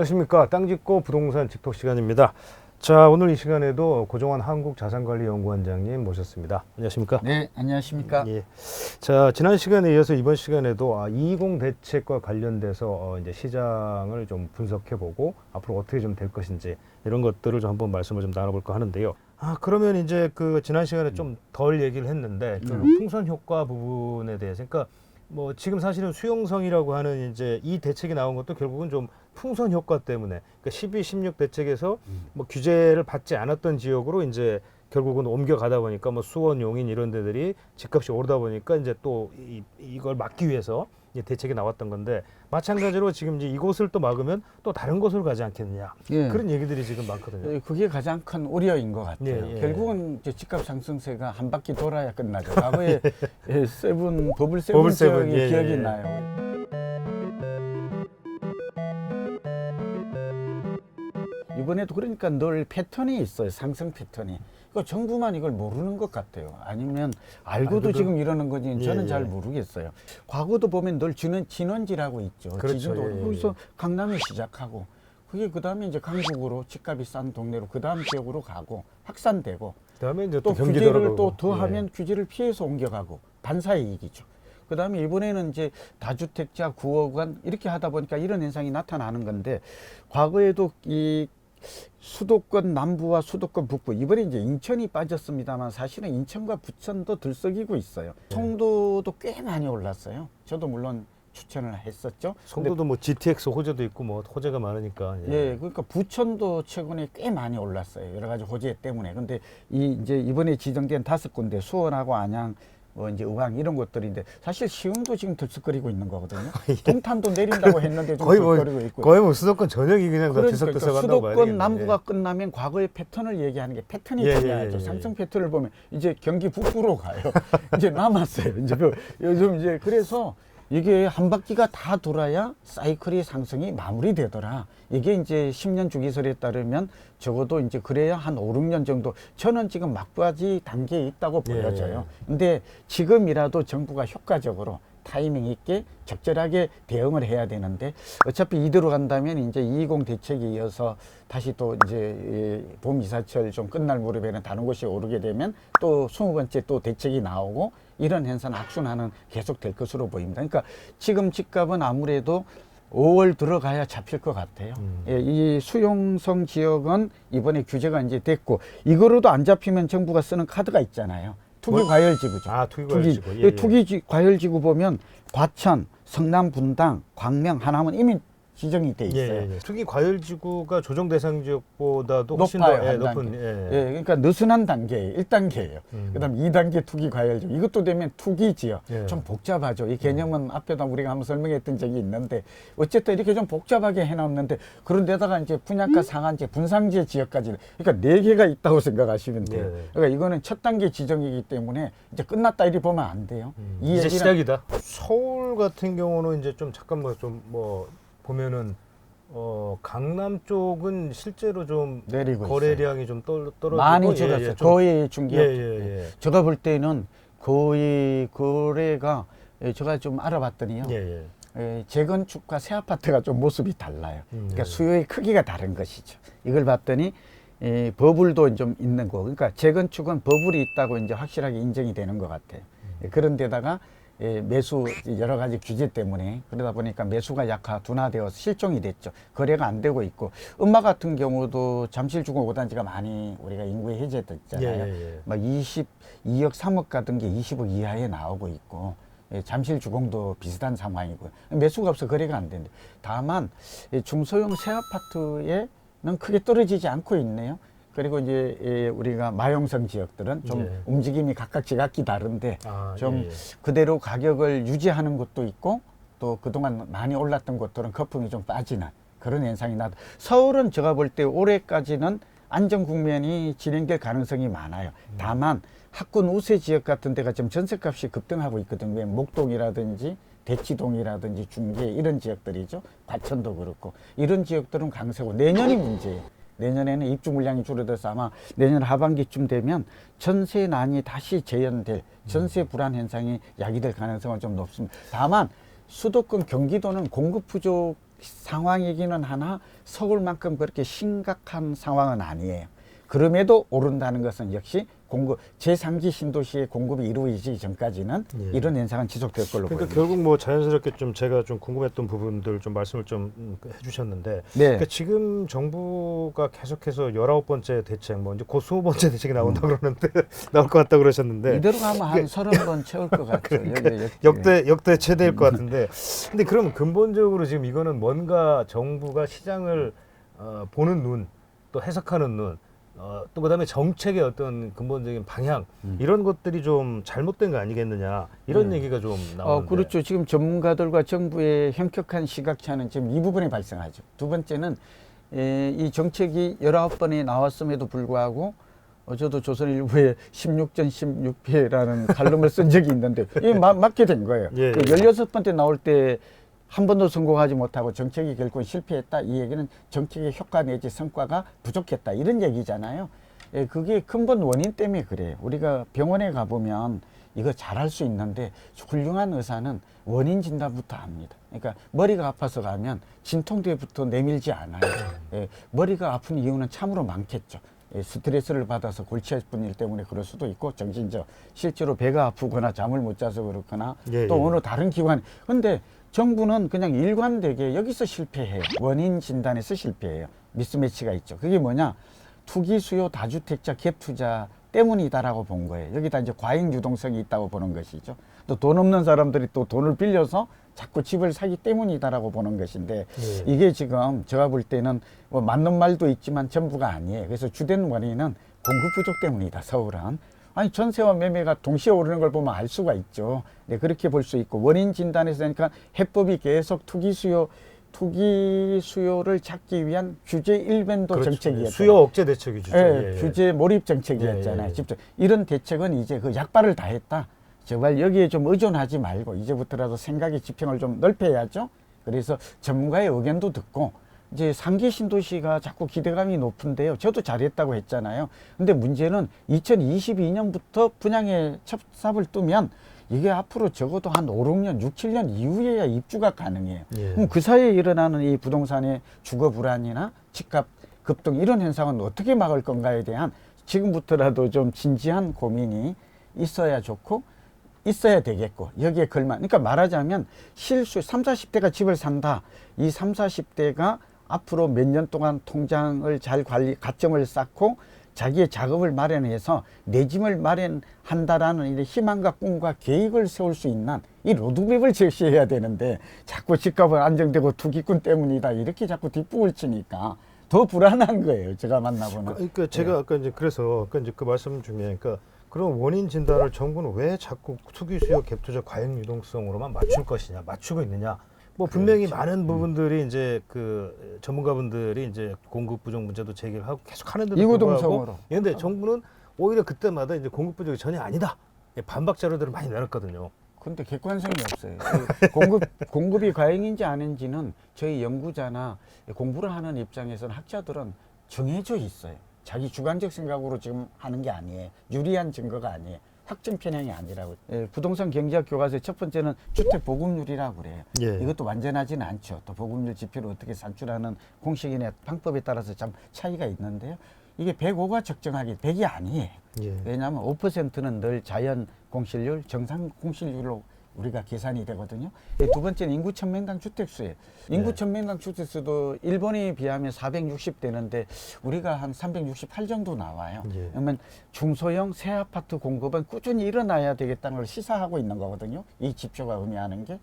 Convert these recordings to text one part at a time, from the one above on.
안녕하십니까. 땅짓고 부동산 직톡 시간입니다. 자, 오늘 이 시간에도 고종환 한국자산관리연구원장님 모셨습니다. 안녕하십니까. 네, 안녕하십니까. 예. 자, 지난 시간에 이어서 이번 시간에도 20 대책과 관련돼서 이제 시장을 좀 분석해보고 앞으로 어떻게 좀 될 것인지 이런 것들을 좀 한번 말씀을 좀 나눠볼까 하는데요. 그러면 이제 그 지난 시간에 좀 덜 얘기를 했는데 그 풍선 효과 부분에 대해서, 그러니까 뭐 지금 사실은 수용성이라고 하는 이제 이 대책이 나온 것도 결국은 좀 풍선 효과 때문에, 그러니까 12, 16 대책에서 뭐 규제를 받지 않았던 지역으로 이제 결국은 옮겨가다 보니까 뭐 수원, 용인 이런 데들이 집값이 오르다 보니까 이제 또 이걸 막기 위해서 이제 대책이 나왔던 건데, 마찬가지로 지금 이제 이곳을 또 막으면 또 다른 곳으로 가지 않겠느냐, 예. 그런 얘기들이 지금 많거든요. 그게 가장 큰 우려인 것 같아요. 예, 예. 결국은 이제 집값 상승세가 한 바퀴 돌아야 끝나죠. 과거에 버블 세븐 버블 세븐, 지역이 예, 기억이 예. 나요. 이번에도 그러니까 늘 패턴이 있어요. 상승 패턴이. 정부만 이걸 모르는 것 같아요. 아니면 알고도 지금 이러는 건지 저는 예, 잘 예. 모르겠어요. 과거도 보면 늘 진원지라고 있죠. 그렇죠. 지진도 예, 예, 거기서 강남에 시작하고, 그게 그 다음에 이제 강북으로, 집값이 싼 동네로 그 다음 지역으로 가고 확산되고, 그다음에 이제 또 경기도로 규제를 가고. 또 더하면 규제를 피해서 옮겨가고 반사의 이익이죠. 그 다음에 이번에는 이제 다주택자 9억 원 이렇게 하다 보니까 이런 현상이 나타나는 건데, 과거에도 이 수도권 남부와 수도권 북부, 이번에 이제 인천이 빠졌습니다만 사실은 인천과 부천도 들썩이고 있어요. 송도도 꽤 많이 올랐어요. 저도 물론 추천을 했었죠. 송도도 뭐 GTX 호재도 있고 뭐 호재가 많으니까. 예, 그러니까 부천도 최근에 꽤 많이 올랐어요. 여러 가지 호재 때문에. 근데 이제 이번에 지정된 5군데, 수원하고 안양, 뭐 이제 의왕 이런 곳들인데, 사실 시흥도 지금 들썩거리고 있는 거거든요. 동탄도 내린다고 했는데 좀 거의 뭐 들썩거리고 있고. 거의 뭐 수도권 전역이 그냥 다 그러니까 들썩들썩한다고 봐야 수도권 되겠네. 남부가 끝나면 과거의 패턴을 얘기하는 게 패턴이 예, 중요하죠. 예, 예. 상승 패턴을 보면 이제 경기 북부로 가요. 이제 남았어요. 이제 요즘 이제 그래서 이게 한 바퀴가 다 돌아야 사이클이 상승이 마무리되더라. 이게 이제 10년 주기설에 따르면 적어도 이제 그래야 한 5, 6년 정도, 저는 지금 막바지 단계에 있다고 보여져요. 근데 지금이라도 정부가 효과적으로 타이밍 있게 적절하게 대응을 해야 되는데, 어차피 이대로 간다면 이제 220 대책에 이어서 다시 또 이제 봄 이사철 좀 끝날 무렵에는 다른 곳이 오르게 되면 또 20번째 또 대책이 나오고, 이런 현상 악순환은 계속 될 것으로 보입니다. 그러니까 지금 집값은 아무래도 5월 들어가야 잡힐 것 같아요. 예, 이 수용성 지역은 이번에 규제가 이제 됐고, 이거로도 안 잡히면 정부가 쓰는 카드가 있잖아요. 투기과열지구죠. 투기과열지구. 투기, 투기과열지구 보면 과천, 성남, 분당, 광명, 하남은 이미 지정이 돼 있어요. 투기 과열지구가 조정 대상 지역보다도 훨씬 높아요, 더 한 높은. 단계. 그러니까 느슨한 단계예요. 1단계예요. 그다음 2단계 투기 과열지구. 이것도 되면 투기 지역. 좀 복잡하죠. 이 개념은 앞에다 우리가 한번 설명했던 적이 있는데, 어쨌든 이렇게 좀 복잡하게 해놨는데, 그런 데다가 이제 분양가 상한제, 분상제 지역까지, 그러니까 4개가 있다고 생각하시면 돼요. 그러니까 이거는 첫 단계 지정이기 때문에 이제 끝났다 이리 보면 안 돼요. 이제 시작이다. 서울 같은 경우는 이제 좀 잠깐만 좀 뭐 보면은 강남 쪽은 실제로 좀 내리고 거래량이 있어요. 좀 떨어지고 많이 줄었어요. 거의 중개업. 제가 볼 때는 거의 거래가, 제가 좀 알아봤더니요. 재건축과 새 아파트가 좀 모습이 달라요. 그러니까 수요의 크기가 다른 것이죠. 이걸 봤더니 버블도 좀 있는 거. 그러니까 재건축은 버블이 있다고 이제 확실하게 인정이 되는 것 같아요. 그런 데다가 매수 여러 가지 규제 때문에, 그러다 보니까 매수가 약화 둔화되어서 실종이 됐죠. 거래가 안 되고 있고, 음마 같은 경우도 잠실주공 5단지가 많이 우리가 인구에 해제됐잖아요. 막 22억 3억 가던 게 20억 이하에 나오고 있고, 잠실주공도 비슷한 상황이고요. 매수가 없어 거래가 안 되는데, 다만 중소형 새 아파트에는 크게 떨어지지 않고 있네요. 그리고 이제 우리가 마용성 지역들은 좀 움직임이 각각 지각기 다른데, 좀 그대로 가격을 유지하는 것도 있고, 또 그동안 많이 올랐던 곳들은 거품이 좀 빠지는 그런 현상이 나도. 서울은 제가 볼 때 올해까지는 안정 국면이 진행될 가능성이 많아요. 다만 학군 우세 지역 같은 데가 좀 전세값이 급등하고 있거든요. 목동이라든지 대치동이라든지 중계 이런 지역들이죠. 과천도 그렇고, 이런 지역들은 강세고, 내년이 문제예요. 내년에는 입주 물량이 줄어들어서 아마 내년 하반기쯤 되면 전세난이 다시 재현될, 전세 불안 현상이 야기될 가능성은 좀 높습니다. 다만 수도권 경기도는 공급 부족 상황이기는 하나 서울만큼 그렇게 심각한 상황은 아니에요. 그럼에도 오른다는 것은 역시 공급 제3기 신도시의 공급이 이루어지기 전까지는 예. 이런 현상은 지속될 걸로 그러니까 보입니다. 결국 뭐 자연스럽게 좀 제가 좀 궁금했던 부분들 좀 말씀을 좀 해주셨는데, 네. 그러니까 지금 정부가 계속해서 19번째 대책, 뭐 이제 곧 20번째 대책이 나온다 그러는데 나올 것 같다 그러셨는데 이대로 가면 한 30번 채울 것 같죠. 역대 최대일 것 같은데, 근데 그럼 근본적으로 지금 이거는 뭔가 정부가 시장을 보는 눈, 또 해석하는 눈, 또 그다음에 정책의 어떤 근본적인 방향 이런 것들이 좀 잘못된 거 아니겠느냐 이런 얘기가 좀 나오는데. 그렇죠. 지금 전문가들과 정부의 현격한 시각차는 지금 이 부분에 발생하죠. 두 번째는 이 정책이 19번이 나왔음에도 불구하고 저도 조선일보에 16전 16패라는 칼럼을 쓴 적이 있는데 이게 맞게 된 거예요. 예, 예. 16번째 나올 때 한 번도 성공하지 못하고 정책이 결코 실패했다. 이 얘기는 정책의 효과 내지 성과가 부족했다. 이런 얘기잖아요. 그게 근본 원인 때문에 그래요. 우리가 병원에 가보면 이거 잘할 수 있는데 훌륭한 의사는 원인 진단부터 합니다. 그러니까 머리가 아파서 가면 진통제부터 내밀지 않아요. 머리가 아픈 이유는 참으로 많겠죠. 스트레스를 받아서 골치 아픈 일 때문에 그럴 수도 있고 정신적 실제로 배가 아프거나 잠을 못 자서 그렇거나 예, 또 예. 어느 다른 기관 근데 정부는 그냥 일관되게 여기서 실패해요. 원인 진단에서 실패해요. 미스매치가 있죠. 그게 뭐냐? 투기 수요 다주택자 갭 투자 때문이다라고 본 거예요. 여기다 이제 과잉 유동성이 있다고 보는 것이죠. 또 돈 없는 사람들이 또 돈을 빌려서 자꾸 집을 사기 때문이다라고 보는 것인데 이게 지금 제가 볼 때는 뭐 맞는 말도 있지만 전부가 아니에요. 그래서 주된 원인은 공급 부족 때문이다. 서울은. 아니 전세와 매매가 동시에 오르는 걸 보면 알 수가 있죠. 네, 그렇게 볼 수 있고 원인 진단에서 그러니까 해법이 계속 투기 수요를 찾기 위한 규제 일변도 그렇죠. 정책이었죠. 수요 억제 대책이죠. 예, 규제 몰입 정책이었잖아요. 예, 예. 직접 이런 대책은 이제 그 약발을 다 했다. 제발 여기에 좀 의존하지 말고 이제부터라도 생각의 지평을 좀 넓혀야죠. 그래서 전문가의 의견도 듣고 이제 3기 신도시가 자꾸 기대감이 높은데요. 저도 잘했다고 했잖아요. 근데 문제는 2022년부터 분양에 첩삽을 뜨면 이게 앞으로 적어도 한 5, 6년, 6, 7년 이후에야 입주가 가능해요. 예. 그럼 그 사이에 일어나는 이 부동산의 주거 불안이나 집값 급등 이런 현상은 어떻게 막을 건가에 대한 지금부터라도 좀 진지한 고민이 있어야 좋고 있어야 되겠고 여기에 걸만 그러니까 말하자면 실수 30, 40대가 집을 산다. 이 30, 40대가 앞으로 몇 년 동안 통장을 잘 가점을 쌓고 자기의 작업을 마련해서 내 집을 마련한다라는 이런 희망과 꿈과 계획을 세울 수 있는 이 로드맵을 제시해야 되는데 자꾸 집값은 안정되고 투기꾼 때문이다 이렇게 자꾸 뒷북을 치니까 더 불안한 거예요. 제가 만나보는. 그러니까 제가 아까 이제 그래서 아까 이제 그 말씀 중에 그러니까 그런 원인 진단을 정부는 왜 자꾸 투기 수요 갭 투자 과잉 유동성으로만 맞출 것이냐, 맞추고 있느냐. 뭐 분명히 많은 부분들이 이제 그 전문가분들이 이제 공급 부족 문제도 제기를 하고 계속 하는데도 이구동성으로. 그런데 정부는 오히려 그때마다 이제 공급 부족이 전혀 아니다. 반박 자료들을 많이 내놨거든요. 근데 객관성이 없어요. 공급이 과잉인지 아닌지는 저희 연구자나 공부를 하는 입장에서는 학자들은 정해져 있어요. 자기 주관적 생각으로 지금 하는 게 아니에요. 유리한 증거가 아니에요. 확정 편향이 아니라고. 부동산 경제학 교과서의 첫 번째는 주택 보급률이라고 그래요. 예. 이것도 완전하지는 않죠. 또 보급률 지표를 어떻게 산출하는 공식이나 방법에 따라서 참 차이가 있는데요. 이게 105가 적정하기 100이 아니에요. 예. 왜냐하면 5%는 늘 자연 공실률, 정상 공실률로 우리가 계산이 되거든요. 두 번째는 인구 1000명당 주택수예요. 인구 1000명당 주택수도 일본에 비하면 460 되는데 우리가 한 368 정도 나와요. 예. 그러면 중소형 새 아파트 공급은 꾸준히 일어나야 되겠다는 걸 시사하고 있는 거거든요. 이 지표가 의미하는 게.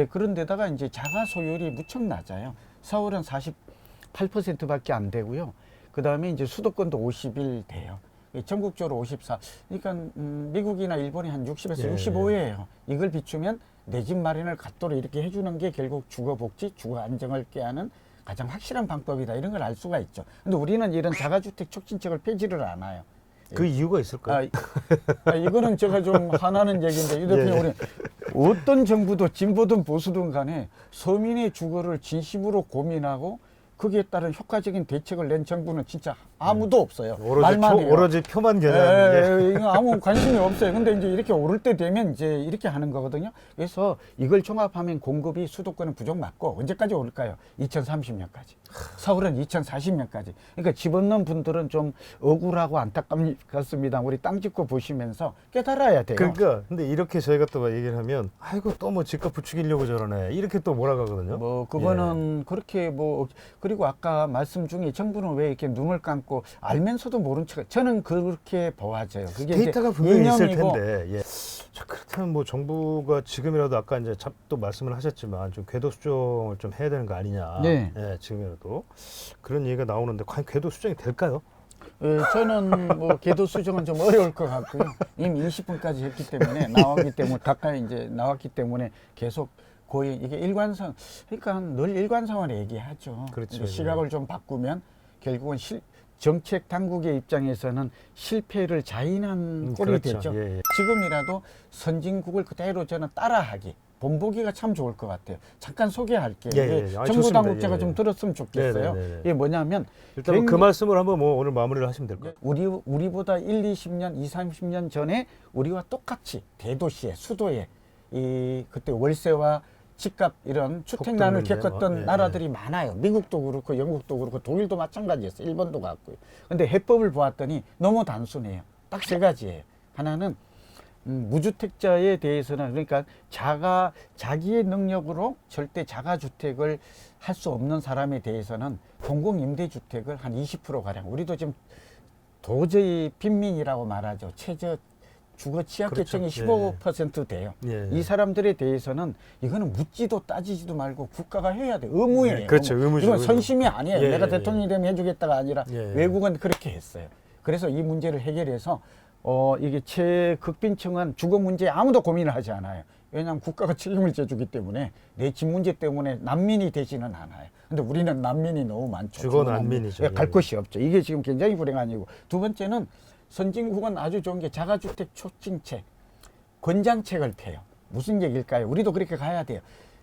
그런데다가 이제 자가 소유율이 무척 낮아요. 서울은 48%밖에 안 되고요. 그 다음에 이제 수도권도 51 돼요. 전국적으로 54. 그러니까 미국이나 일본이 한 60에서 예. 65예요. 이걸 비추면 내 집 마련을 갖도록 이렇게 해주는 게 결국 주거 복지, 주거 안정을 꾀하는 가장 확실한 방법이다. 이런 걸 알 수가 있죠. 근데 우리는 이런 자가주택 촉진책을 폐지를 안 해요. 그 이유가 있을까요? 이거는 제가 좀 화나는 얘기인데 이 대표님 우리 어떤 정부도 진보든 보수든 간에 서민의 주거를 진심으로 고민하고 거기에 따른 효과적인 대책을 낸 정부는 진짜 아무도 없어요. 말만 해요. 오로지 표만 겨냥하는 게. 이거 아무 관심이 없어요. 근데 이제 이렇게 오를 때 되면 이제 이렇게 하는 거거든요. 그래서 이걸 종합하면 공급이 수도권은 부족 맞고 언제까지 오를까요? 2030년까지. 서울은 2040년까지. 그러니까 집 없는 분들은 좀 억울하고 안타깝습니다. 우리 땅 짓고 보시면서 깨달아야 돼요. 그러니까 근데 이렇게 저희가 또 얘기를 하면 아이고 또 뭐 집값 부추기려고 저러네 이렇게 또 몰아가거든요. 뭐 그거는 그렇게 뭐 그리고 아까 말씀 중에 정부는 왜 이렇게 눈을 감고 알면서도 모른 척 저는 그렇게 보아져요. 그게 데이터가 이제 분명히 있을 이념이고 텐데. 예. 자, 그렇다면 뭐 정부가 지금이라도 아까 이제 또 말씀을 하셨지만 좀 궤도 수정을 좀 해야 되는 거 아니냐. 네. 예, 지금이라도 그런 얘기가 나오는데 과연 궤도 수정이 될까요? 저는 뭐 궤도 수정은 좀 어려울 것 같고요. 이미 20분까지 했기 때문에 가까이 이제 나왔기 때문에 계속 거의 이게 일관성, 그러니까 늘 일관성을 얘기하죠. 그렇죠. 이제 시각을 좀 바꾸면 결국은 정책 당국의 입장에서는 실패를 자인한 꼴이 그렇죠. 되죠. 예, 예. 지금이라도 선진국을 그대로 저는 따라하기. 본보기가 참 좋을 것 같아요. 잠깐 소개할게요. 예, 예. 아, 정부 좋습니다. 당국자가 예, 예. 좀 들었으면 좋겠어요. 네, 네, 네, 네. 이게 뭐냐면 일단 그 말씀을 한번 뭐 오늘 마무리를 하시면 될 것 같아요. 우리보다 1, 20년, 2, 30년 전에 우리와 똑같이 대도시에 수도에 그때 월세와 집값 이런 주택난을 문제, 겪었던 예, 나라들이 많아요. 미국도 그렇고 영국도 그렇고 독일도 마찬가지였어요. 일본도 같고요. 근데 해법을 보았더니 너무 단순해요. 딱 세 가지예요. 하나는 무주택자에 대해서는 그러니까 자기의 능력으로 절대 자가주택을 할 수 없는 사람에 대해서는 공공임대주택을 한 20% 가량 우리도 지금 도저히 빈민이라고 말하죠. 주거 취약계층이 그렇죠. 15% 돼요. 예, 예. 이 사람들에 대해서는 이거는 묻지도 따지지도 말고 국가가 해야 돼. 의무예요. 그렇죠. 의무죠. 이건 의무. 선심이 아니에요. 예, 내가 예, 대통령이 되면 해주겠다가 아니라 예, 예. 외국은 그렇게 했어요. 그래서 이 문제를 해결해서 이게 최극빈층은 주거 문제에 아무도 고민을 하지 않아요. 왜냐하면 국가가 책임을 져주기 때문에 내 집 문제 때문에 난민이 되지는 않아요. 근데 우리는 난민이 너무 많죠. 주거 난민이죠. 갈 예. 곳이 없죠. 이게 지금 굉장히 불행한 이고 두 번째는 선진국은 아주 좋은 게 자가주택 촉진책, 권장책을 펴요. 무슨 얘기일까요? 우리도 그렇게 가야 돼요.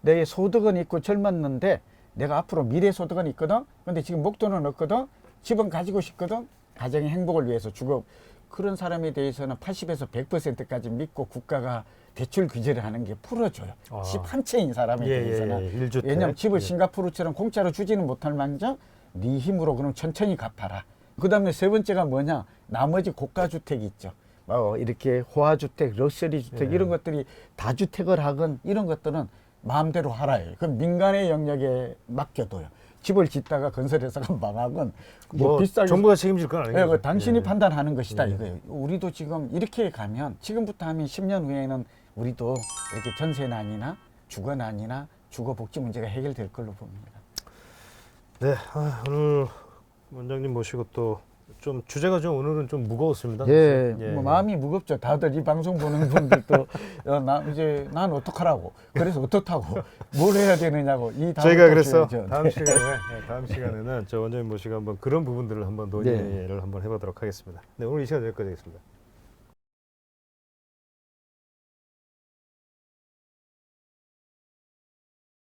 내 소득은 있고 젊었는데 내가 앞으로 미래 소득은 있거든. 근데 지금 목돈은 없거든. 집은 가지고 싶거든. 가정의 행복을 위해서 그런 사람에 대해서는 80에서 100%까지 믿고 국가가 대출 규제를 하는 게 풀어줘요. 집 한 채인 사람에 대해서는. 일주택. 왜냐하면 집을 예. 싱가포르처럼 공짜로 주지는 못할 망정 네 힘으로 그럼 천천히 갚아라. 그 다음에 세 번째가 뭐냐. 나머지 고가주택이 있죠. 이렇게 호화주택, 럭셔리주택 예. 이런 것들이 다주택을 하건 이런 것들은 마음대로 하라요. 그럼 민간의 영역에 맡겨둬요. 집을 짓다가 건설회사가 망하건 뭐 비싸게 정부가 책임질 건 아니에요. 그 당신이 판단하는 것이다 예. 이거예요. 우리도 지금 이렇게 가면 지금부터 하면 10년 후에는 우리도 이렇게 전세난이나 주거난이나 주거복지 문제가 해결될 걸로 봅니다. 네, 오늘 원장님 모시고 또 좀 주제가 좀 오늘은 좀 무거웠습니다. 예, 사실. 뭐 마음이 무겁죠. 다들 이 방송 보는 분들도 난 어떡하라고. 그래서 어떻다고 뭘 해야 되느냐고. 이 저희가 그래서 줘야죠. 다음 시간에는 저 원장님 모시고 한번 그런 부분들을 한번 논의를 한번 해보도록 하겠습니다. 네, 오늘 이 시간 여기까지 하겠습니다.